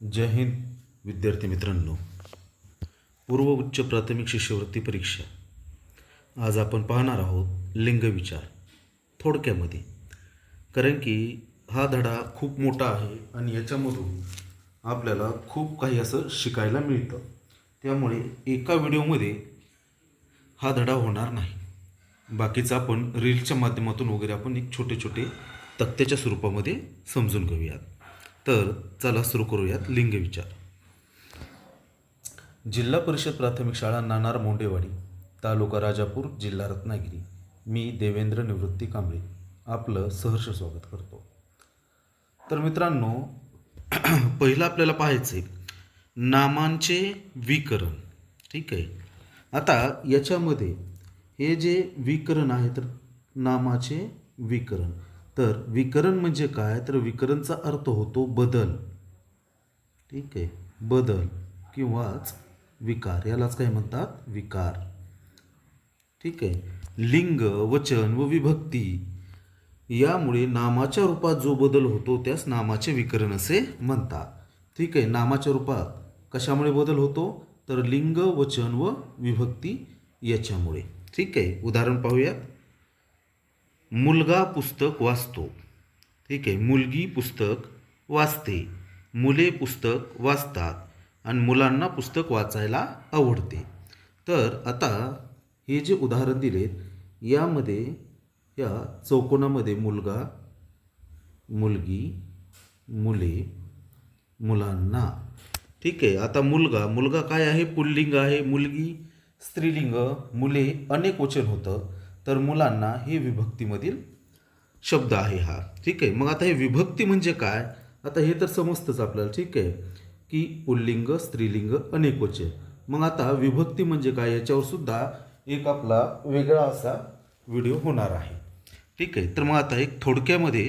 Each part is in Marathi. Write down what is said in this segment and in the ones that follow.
जय हिंद विद्यार्थी मित्रांनो. पूर्व उच्च प्राथमिक शिष्यवृत्ती परीक्षा आज आपण पाहणार आहोत लिंगविचार थोडक्यामध्ये. कारण की हा धडा खूप मोठा आहे आणि याच्यामधून आपल्याला खूप काही असं शिकायला मिळतं. त्यामुळे एका व्हिडिओमध्ये हा धडा होणार नाही. बाकीचा आपण रील्सच्या माध्यमातून वगैरे आपण एक छोटे छोटे तक्त्याच्या स्वरूपामध्ये समजून घेऊयात. तर चला सुरू करूयात लिंगविचार. जिल्हा परिषद प्राथमिक शाळा नाणार मोंडेवाडी, तालुका राजापूर, जिल्हा रत्नागिरी. मी देवेंद्र निवृत्ती कांबळे आपलं सहर्ष स्वागत करतो. तर मित्रांनो, पहिलं आपल्याला पाहायचं आहे नामांचे विकरण. ठीक आहे. आता याच्यामध्ये हे जे विकरण आहे तर नामाचे विकरण. तर विकरण म्हणजे काय? तर विकरणचा अर्थ होतो बदल. ठीक आहे, बदल किंवाच विकार, यालाच काय म्हणतात? विकार. ठीक आहे. लिंग, वचन व विभक्ती यामुळे नामाच्या रूपात जो बदल होतो त्यास नामाचे विकरण असे म्हणतात. ठीक आहे. नामाच्या रूपात कशामुळे बदल होतो? तर लिंग, वचन व विभक्ती याच्यामुळे. ठीक आहे. उदाहरण पाहूयात. मुलगा पुस्तक वाचतो. ठीक आहे. मुलगी पुस्तक वाचते. मुले पुस्तक वाचतात आणि मुलांना पुस्तक वाचायला आवडते. तर आता हे जे उदाहरण दिलेत यामध्ये या चौकोनामध्ये मुलगा, मुलगी, मुले, मुलांना. ठीक आहे. आता मुलगा काय आहे? पुल्लिंग आहे. मुलगी स्त्रीलिंग, मुले अनेक वचन होतं. तर मुलांना हे विभक्तीमधील शब्द आहे हा. ठीक आहे. मग आता हे विभक्ती म्हणजे काय? आता हे तर समजतंच आपल्याला. ठीक आहे, की पुल्लिंग, स्त्रीलिंग, अनेक वचन. मग आता विभक्ती म्हणजे काय याच्यावर सुद्धा एक आपला वेगळा असा व्हिडिओ होणार आहे. ठीक आहे. तर मग आता एक थोडक्यामध्ये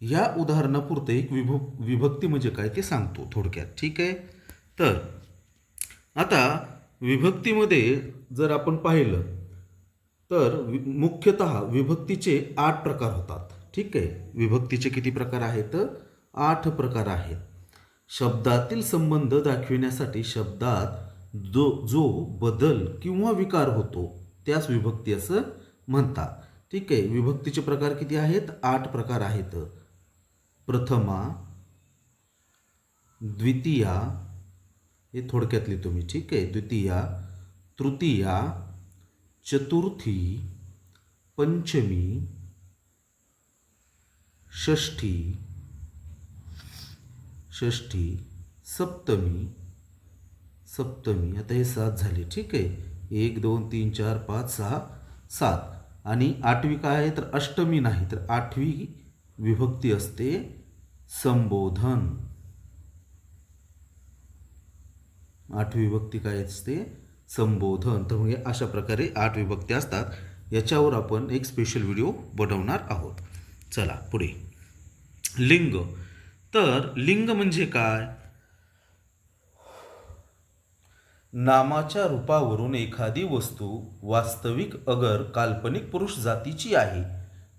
ह्या उदाहरणापुरते एक विभक्ती म्हणजे काय ते सांगतो थोडक्यात. ठीक आहे. तर आता विभक्तीमध्ये जर आपण पाहिलं तर मुख्यतः विभक्तीचे 8 प्रकार होतात. ठीक आहे. विभक्तीचे किती प्रकार आहेत? 8 प्रकार आहेत. शब्दातील संबंध दाखविण्यासाठी शब्दात जो बदल किंवा विकार होतो त्यास विभक्ती असं म्हणतात. ठीक आहे. विभक्तीचे प्रकार किती आहेत? 8 प्रकार आहेत. प्रथमा, द्वितीया, हे थोडक्यात लिहितो मी. ठीक आहे. द्वितीया, तृतीया, चतुर्थी, पंचमी, षष्ठी, सप्तमी. आता हे 7 झाले. ठीक आहे. 1 2 3 4 5 6 7. आणि 8वी काय आहे? तर अष्टमी नाही, तर 8वी विभक्ती असते संबोधन. 8वी विभक्ती काय असते? संबोधन. तर म्हणजे अशा प्रकारे 8 विभक्ती असतात. याच्यावर आपण एक स्पेशल व्हिडिओ बनवणार आहोत. चला पुढे. लिंग. तर लिंग म्हणजे काय? नामाच्या रूपावरून एखादी वस्तू वास्तविक अगर काल्पनिक पुरुष जातीची आहे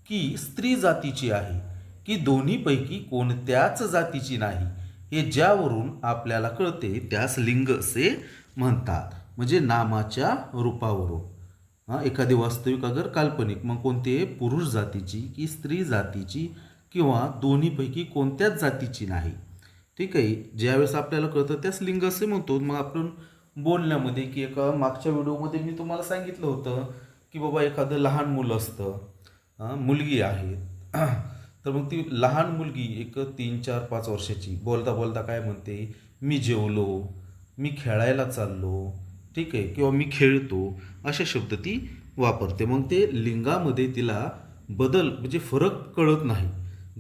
की स्त्री जातीची आहे की दोन्हीपैकी कोणत्याच जातीची नाही हे ज्यावरून आपल्याला कळते त्यास लिंग असे म्हणतात. म्हणजे नामाच्या रूपावरून एखादी वास्तविक अगर काल्पनिक, मग कोणते? पुरुष जातीची की स्त्री जातीची किंवा दोन्हीपैकी कोणत्याच जातीची नाही. ठीक आहे. ज्यावेळेस आपल्याला कळतं त्यास लिंग असे म्हणतो. मग आपण बोलण्यामध्ये की एका मागच्या व्हिडिओमध्ये मी तुम्हाला सांगितलं होतं की बाबा एखादं लहान मुलं असतं, मुलगी आहे, तर मग ती लहान मुलगी एक 3 4 5 वर्षाची बोलता बोलता काय म्हणते? मी जेवलो, मी खेळायला चाललो. ठीक आहे. किंवा मी खेळतो, असे शब्द ती वापरते. मग ते लिंगामध्ये तिला बदल म्हणजे फरक कळत नाही.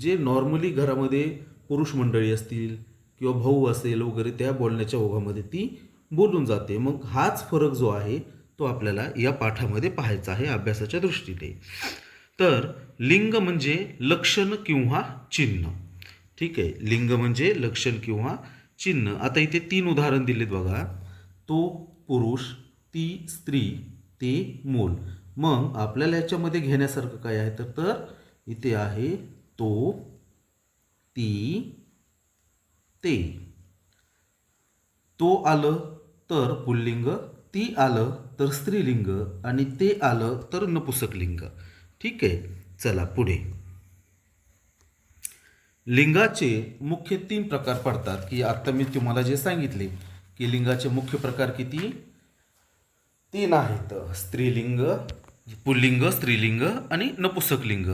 जे नॉर्मली घरामध्ये पुरुष मंडळी असतील किंवा भाऊ असेल वगैरे त्या बोलण्याच्या ओघामध्ये ती बोलून जाते. मग हाच फरक जो आहे तो आपल्याला या पाठामध्ये पाहायचा आहे अभ्यासाच्या दृष्टीने. तर लिंग म्हणजे लक्षण किंवा चिन्ह. ठीक आहे. लिंग म्हणजे लक्षण किंवा चिन्ह. आता इथे 3 उदाहरण दिलेत बघा. तो पुरुष, ती स्त्री, ते मूल. मग आपल्याला याच्यामध्ये घेण्यासारखं काय आहे? तर इथे आहे तो, ती, ते. तो आलं तर पुल्लिंग, ती आलं तर स्त्रीलिंग आणि ते आलं तर नपुसकलिंग. ठीक आहे, चला पुढे. लिंगाचे मुख्य 3 प्रकार पडतात, की आता मी तुम्हाला जे सांगितले की लिंगाचे मुख्य प्रकार किती 3 आहेत. स्त्रीलिंग, पुल्लिंग, स्त्रीलिंग आणि नपुसकलिंग.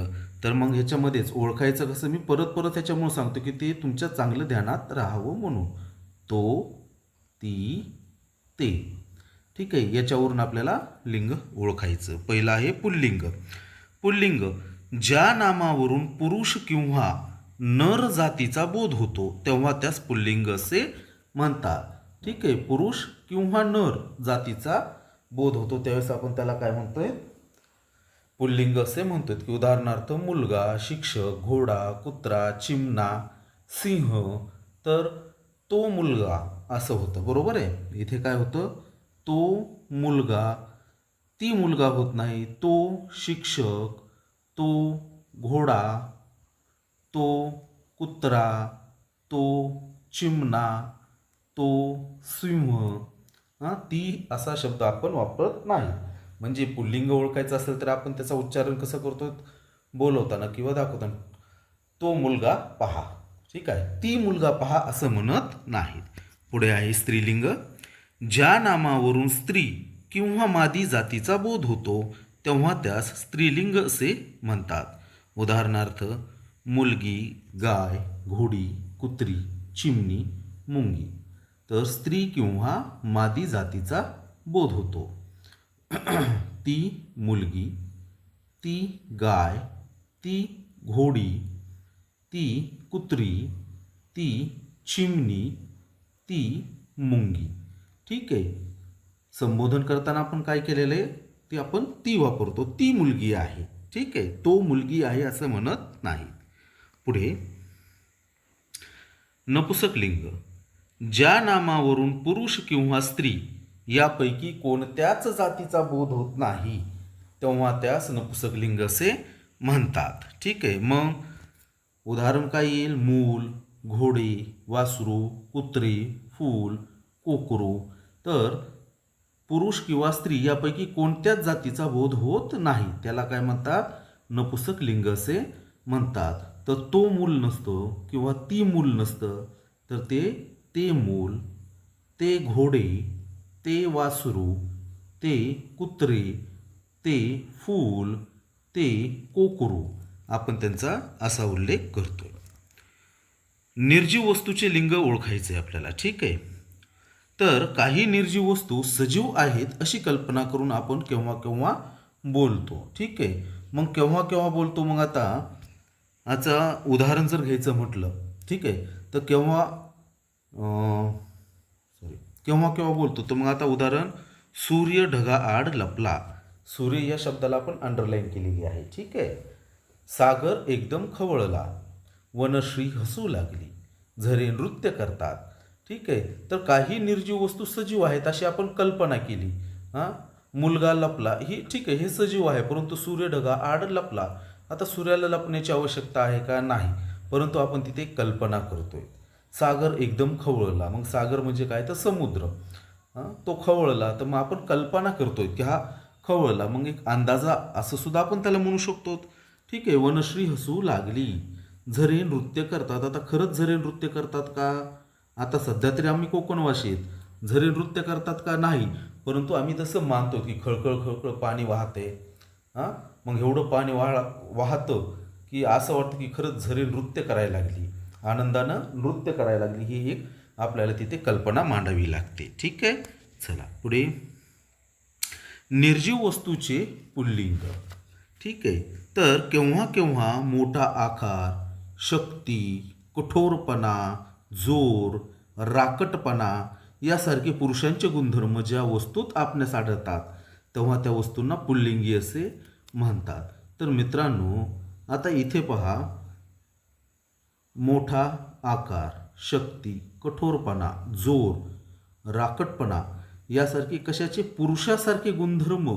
तर मग ह्याच्यामध्येच ओळखायचं कसं, मी परत परत ह्याच्यामुळे सांगतो की ते तुमच्या चांगलं ध्यानात राहावं म्हणून. तो, ती, ते. ठीक आहे, याच्यावरून आपल्याला लिंग ओळखायचं. पहिलं आहे पुल्लिंग. पुल्लिंग ज्या नामावरून पुरुष किंवा नर जातीचा बोध होतो तेव्हा त्यास पुल्लिंग असे म्हणतात. ठीक आहे, पुरुष किंवा नर जातीचा बोध होतो त्यावेळेस आपण त्याला काय म्हणतोय, पुल्लिंग असे म्हणतोय. की उदाहरणार्थ मुलगा, शिक्षक, घोडा, कुत्रा, चिमणा, सिंह. तर तो मुलगा असं होतं, बरोबर आहे. इथे काय होतं, तो मुलगा, ती मुलगा होत नाही, तो शिक्षक, तो घोडा, तो कुत्रा, तो चिमणा, तो सिंह. ती असा शब्द आपण वापरत नाही. म्हणजे पुल्लिंग ओळखायचं असेल तर आपण त्याचं उच्चारण कसं करतो बोलवताना किंवा दाखवताना, तो मुलगा पहा. ठीक आहे, ती मुलगा पहा असं म्हणत नाहीत. पुढे आहे स्त्रीलिंग. ज्या नामावरून स्त्री किंवा मादी जातीचा बोध होतो तेव्हा त्यास स्त्रीलिंग असे म्हणतात. उदाहरणार्थ मुलगी, गाय, घोडी, कुत्री, चिमणी, मुंगी. तर स्त्री किंवा मादी जातीचा बोध होतो. ती मुलगी, ती गाय, ती घोडी, ती कुत्री, ती चिमणी, ती मुंगी. ठीक आहे, संबोधन करताना आपण काय केलेलं आहे, ती आपण ती वापरतो, ती मुलगी आहे. ठीक आहे, तो मुलगी आहे असं म्हणत नाही. पुढे नपुसकलिंग. ज्या नामावरून पुरुष किंवा स्त्री यापैकी कोणत्याच जातीचा बोध होत नाही तेव्हा त्यास नपुसकलिंग असे म्हणतात. ठीक आहे, मग उदाहरण काय येईल, मूल, घोडे, वासरू, कुत्रे, फूल, कोकरू. तर पुरुष किंवा स्त्री यापैकी कोणत्याच जातीचा बोध होत नाही त्याला काय म्हणतात, नपुसकलिंग असे म्हणतात. तर तो मूल नसतो किंवा ती मूल नसतं, तर ते मूल, ते घोडे, ते वासरू, ते कुत्रे, ते फूल, ते कोकरू, आपण त्यांचा असा उल्लेख करतो. निर्जीव वस्तूचे लिंग ओळखायचे आपल्याला. ठीक आहे, तर काही निर्जीव वस्तू सजीव आहेत अशी कल्पना करून आपण केव्हा केव्हा बोलतो. ठीक आहे, मग केव्हा केव्हा बोलतो, मग आता याचं उदाहरण जर घ्यायचं म्हटलं, ठीक आहे, तर केव्हा केव्हा बोलतो, तर मग आता उदाहरण, सूर्य ढगाआड लपला. सूर्य या शब्दाला आपण अंडरलाईन केलेली आहे. ठीक आहे, सागर एकदम खवळला, वनश्री हसू लागली, झरे नृत्य करतात. ठीक आहे, तर काही निर्जीव वस्तू सजीव आहेत अशी आपण कल्पना केली. मुलगा लपला, ही ठीक आहे, हे सजीव आहे, परंतु सूर्य ढगाआड लपला. आता सूर्याला लपण्याची आवश्यकता आहे का, नाही, परंतु आपण तिथे कल्पना करतोय. सागर एकदम खवळला, मग सागर म्हणजे काय, तर समुद्र. तो खवळला, तर मग आपण कल्पना करतोय की हा खवळला, मग एक अंदाजा असं सुद्धा आपण त्याला म्हणू शकतो. ठीक आहे, वनश्री हसू लागली, झरे नृत्य करतात. आता खरंच झरे नृत्य करतात का, आता सध्या तरी आम्ही कोकणवासी आहेत, झरे नृत्य करतात का, नाही, परंतु आम्ही तसं मानतो की खळखळ खळखळ पाणी वाहते. मग एवढं पाणी वाहतं की असं वाटतं की खरंच झरे नृत्य करायला लागली, आनंदानं नृत्य करायला लागली. ही एक आपल्याला तिथे कल्पना मांडावी लागते. ठीक आहे, चला पुढे. निर्जीव वस्तूचे पुल्लिंग. ठीक आहे, तर केव्हा केव्हा मोठा आकार, शक्ती, कठोरपणा, जोर, राकटपणा यासारखे पुरुषांचे गुणधर्म ज्या वस्तूत आपणास आढळतात तेव्हा त्या वस्तूंना पुल्लिंगी असे म्हणतात. तर मित्रांनो, आता इथे पहा, मोठा आकार, शक्ती, कठोरपणा, जोर, राकटपणा यासारखे कशाचे पुरुषासारखे गुणधर्म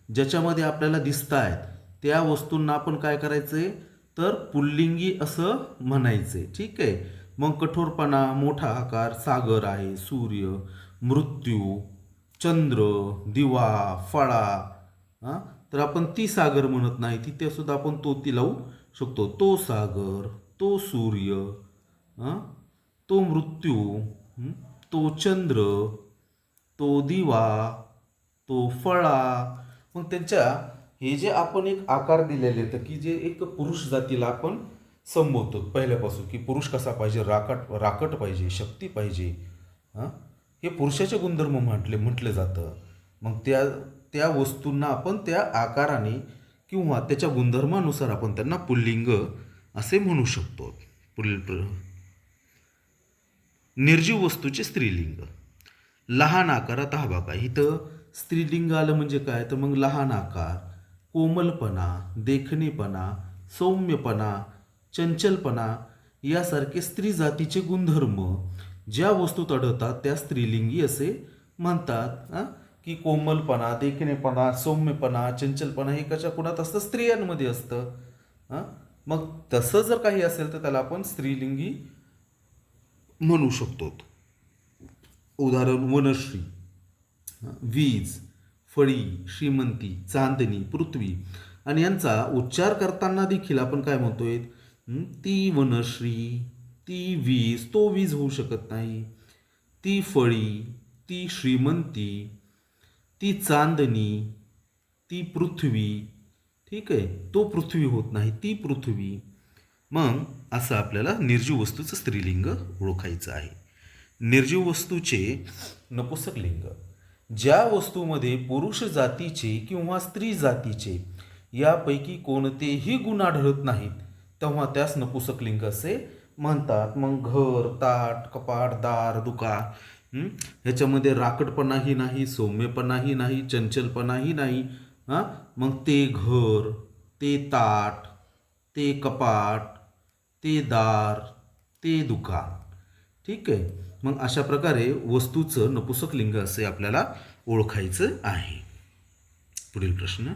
ज्याच्यामध्ये आपल्याला दिसत आहेत त्या वस्तूंना आपण काय करायचे, तर पुल्लिंगी असं म्हणायचे. ठीक आहे, मग कठोरपणा, मोठा आकार, सागर आहे, सूर्य, मृत्यू, चंद्र, दिवा, फळा. हां, तर आपण ती सागर म्हणत नाही, तिथे सुद्धा आपण तो ती लावू शकतो. तो सागर, तो सूर्य, हां, तो मृत्यू, तो चंद्र, तो दिवा, तो फळा. मग त्यांच्या हे जे आपण एक आकार दिलेले आहेत की जे एक पुरुष जातीला आपण संबोधतो पहिल्यापासून, की पुरुष कसा पाहिजे, राकट पाहिजे, शक्ती पाहिजे. हां, हे पुरुषाचे गुणधर्म म्हटले जातं. मग त्या त्या वस्तूंना आपण त्या आकाराने किंवा त्याच्या गुणधर्मानुसार आपण त्यांना पुल्लिंग असे म्हणू शकतो. निर्जीव वस्तूचे स्त्रीलिंग. लहान आकारात हा बघा, इथं स्त्रीलिंग आलं म्हणजे काय, तर मग लहान आकार, कोमलपणा, देखणेपणा, सौम्यपणा, चंचलपणा यासारखे स्त्री जातीचे गुणधर्म ज्या वस्तूत आढळतात त्या स्त्रीलिंगी असे म्हणतात. की कोमलपणा, देखणेपणा, सौम्यपणा, चंचलपणा हे कशा कुणात असतं, स्त्रियांमध्ये असतं. मग तसं जर काही असेल तर त्याला आपण स्त्रीलिंगी म्हणू शकतो. उदाहरण वनश्री, वीज, फळी, श्रीमंती, चांदणी, पृथ्वी. आणि यांचा उच्चार करताना देखील आपण काय म्हणतोय, ती वनश्री, ती वीज, तो वीज होऊ शकत नाही. ती फळी, ती श्रीमंती, ती चांदणी, ती पृथ्वी. ठीक आहे, तो पृथ्वी होत नाही, ती पृथ्वी. मग असं आपल्याला निर्जीव वस्तूचं स्त्रीलिंग ओळखायचं आहे. निर्जीव वस्तूचे नपुंसकलिंग. ज्या वस्तूमध्ये पुरुष जातीचे किंवा स्त्री जातीचे यापैकी कोणतेही गुण आढळत नाहीत तेव्हा त्यास नपुंसकलिंग असे म्हणतात. मग घर, ताट, कपाट, दार, दुकान, ह्याच्यामध्ये राकटपणाही नाही, सौम्यपणाही नाही, चंचलपणाही नाही. मग ते घर, ते ताट, ते कपाट, ते दार, ते दुकान. ठीक आहे, मग अशा प्रकारे वस्तूचं नपुंसकलिंग असे आपल्याला ओळखायचं आहे. पुढील प्रश्न.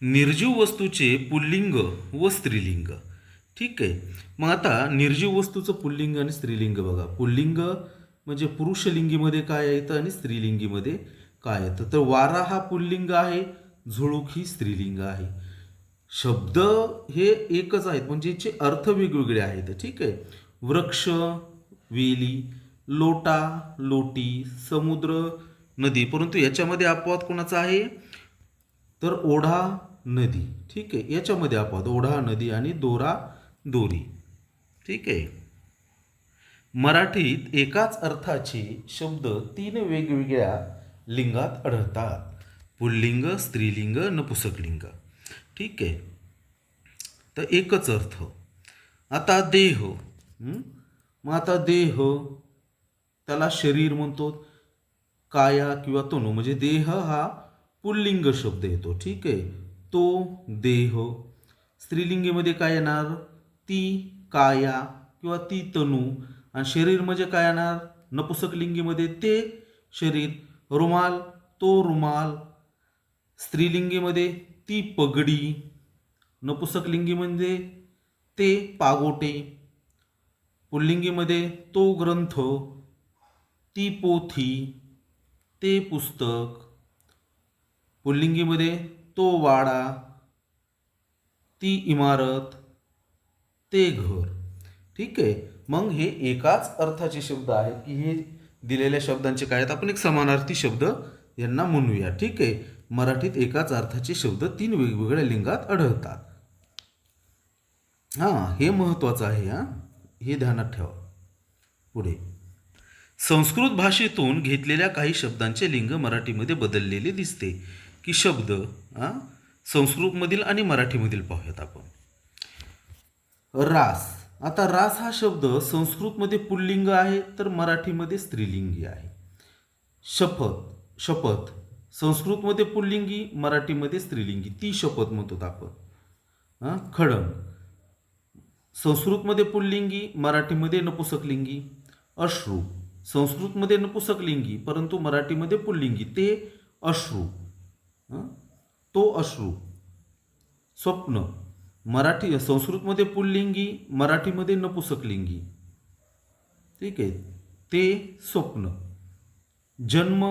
निर्जीव वस्तूचे पुल्लिंग व स्त्रीलिंग. ठीक आहे, मग आता निर्जीव वस्तूचं पुल्लिंग आणि स्त्रीलिंग बघा. पुल्लिंग म्हणजे पुरुषलिंगीमध्ये काय येतं आणि स्त्रीलिंगीमध्ये काय येतं. तर वारा हा पुल्लिंग आहे, झुळूक ही स्त्रीलिंग आहे. शब्द हे एकच आहेत म्हणजे याचे अर्थ वेगवेगळे आहेत. ठीक आहे, वृक्ष, वेली, लोटा, लोटी, समुद्र, नदी. परंतु याच्यामध्ये अपवाद कोणाचा आहे, तर ओढा, नदी. ठीक आहे, याच्यामध्ये अपवाद ओढा, नदी आणि दोरा, दोरी. ठीक आहे, मराठीत एकाच अर्थाचे शब्द 3 वेगवेगळ्या लिंगात आढळतात. पुल्लिंग, स्त्रीलिंग, नपुंसकलिंग. ठीक आहे, तर एकच अर्थ. आता देह, मग आता देह त्याला शरीर म्हणतो, काया किंवा तनू म्हणजे देह हा पुल्लिंग शब्द येतो. ठीक आहे, तो देह. स्त्रीलिंगीमध्ये काय येणार, ती काया किंवा ती तनू. आणि शरीर म्हणजे काय येणार, नपुंसकलिंगीमध्ये ते शरीर. रुमाल, तो रुमाल. स्त्रीलिंगीमध्ये ती पगडी. नपुंसकलिंगीमध्ये ते पागोटे. पुल्लिंगीमध्ये तो ग्रंथ, ती पोथी, ते पुस्तक. पुल्लिंगीमध्ये तो वाडा, ती इमारत, ते घर. ठीक आहे, मग हे एकाच अर्थाचे शब्द आहेत की हे दिलेल्या शब्दांचे काय आहेत, आपण एक समानार्थी शब्द यांना म्हणूया. ठीक आहे, मराठीत एकाच अर्थाचे शब्द 3 वेगवेगळ्या लिंगात आढळतात. हे महत्त्वाचं आहे. हे ध्यानात ठेवा. पुढे, संस्कृत भाषेतून घेतलेल्या काही शब्दांचे लिंग मराठीमध्ये बदललेले दिसते. की शब्द संस्कृतमधील आणि मराठीमधील पाहूयात आपण. रास. आता रास हा शब्द संस्कृतमध्ये पुल्लिंग आहे तर मराठीमध्ये स्त्रीलिंगी आहे. शपथ, शपथ संस्कृतमध्ये पुल्लिंगी, मराठीमध्ये स्त्रीलिंगी. ती शपथ म्हणतो आपण. खडंग संस्कृतमध्ये पुल्लिंगी, मराठीमध्ये नपुंसकलिंगी. अश्रू संस्कृतमध्ये नपुंसकलिंगी परंतु मराठीमध्ये पुल्लिंगी, ते अश्रू, तो अश्रू. स्वप्न संस्कृतमध्ये पुल्लिंगी, मराठीमध्ये नपुसकलिंगी. ठीक आहे. ते स्वप्न. जन्म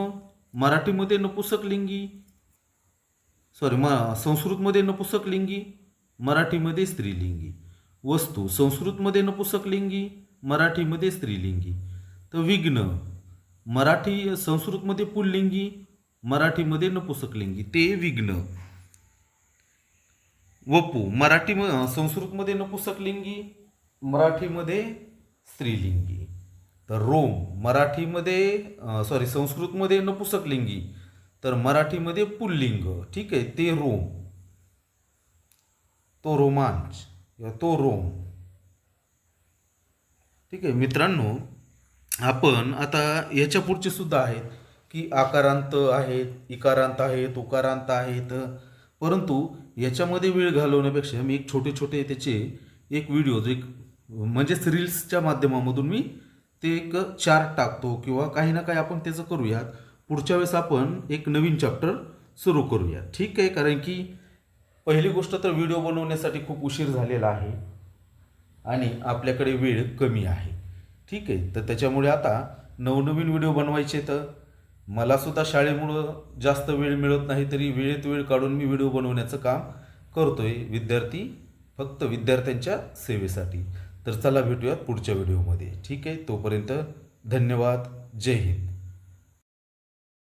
मराठीमध्ये नपुसकलिंगी, संस्कृतमध्ये नपुसकलिंगी, मराठीमध्ये स्त्रीलिंगी. वस्तू संस्कृतमध्ये नपुसकलिंगी, मराठीमध्ये स्त्रीलिंगी. तर विघ्न संस्कृतमध्ये पुल्लिंगी, मराठीमध्ये नपुसकलिंगी, ते विघ्न. वपू संस्कृतमध्ये नपुसकलिंगी, मराठीमध्ये स्त्रीलिंगी. तर रोम संस्कृतमध्ये नपुसकलिंगी, तर मराठीमध्ये पुल्लिंग. ठीक आहे. ते रोम, तो रोमांच किंवा तो रोम. ठीक आहे मित्रांनो, आपण आता याच्या पुढचे सुद्धा आहेत की आकारांत आहेत, इकारांत आहेत, उकारांत आहेत. परंतु याच्यामध्ये वेळ घालवण्यापेक्षा मी एक छोटे त्याचे एक व्हिडिओज म्हणजेच रील्सच्या माध्यमामधून मी ते एक चार्ट टाकतो किंवा काही ना काही आपण त्याचं करूयात. पुढच्या वेळेस आपण एक नवीन चॅप्टर सुरू करूया. ठीक आहे. कारण की पहिली गोष्ट तर व्हिडिओ बनवण्यासाठी खूप उशीर झालेला आहे आणि आपल्याकडे वेळ कमी आहे. ठीक आहे. तर त्याच्यामुळे आता नवनवीन व्हिडिओ बनवायचे. तर मलासुद्धा शाळेमुळं जास्त वेळ मिळत नाही, तरी वेळेत वेळ काढून मी व्हिडिओ बनवण्याचं काम करतोय. फक्त विद्यार्थ्यांच्या सेवेसाठी. तर चला भेटूयात पुढच्या व्हिडिओमध्ये. ठीक आहे. तोपर्यंत धन्यवाद. जय हिंद.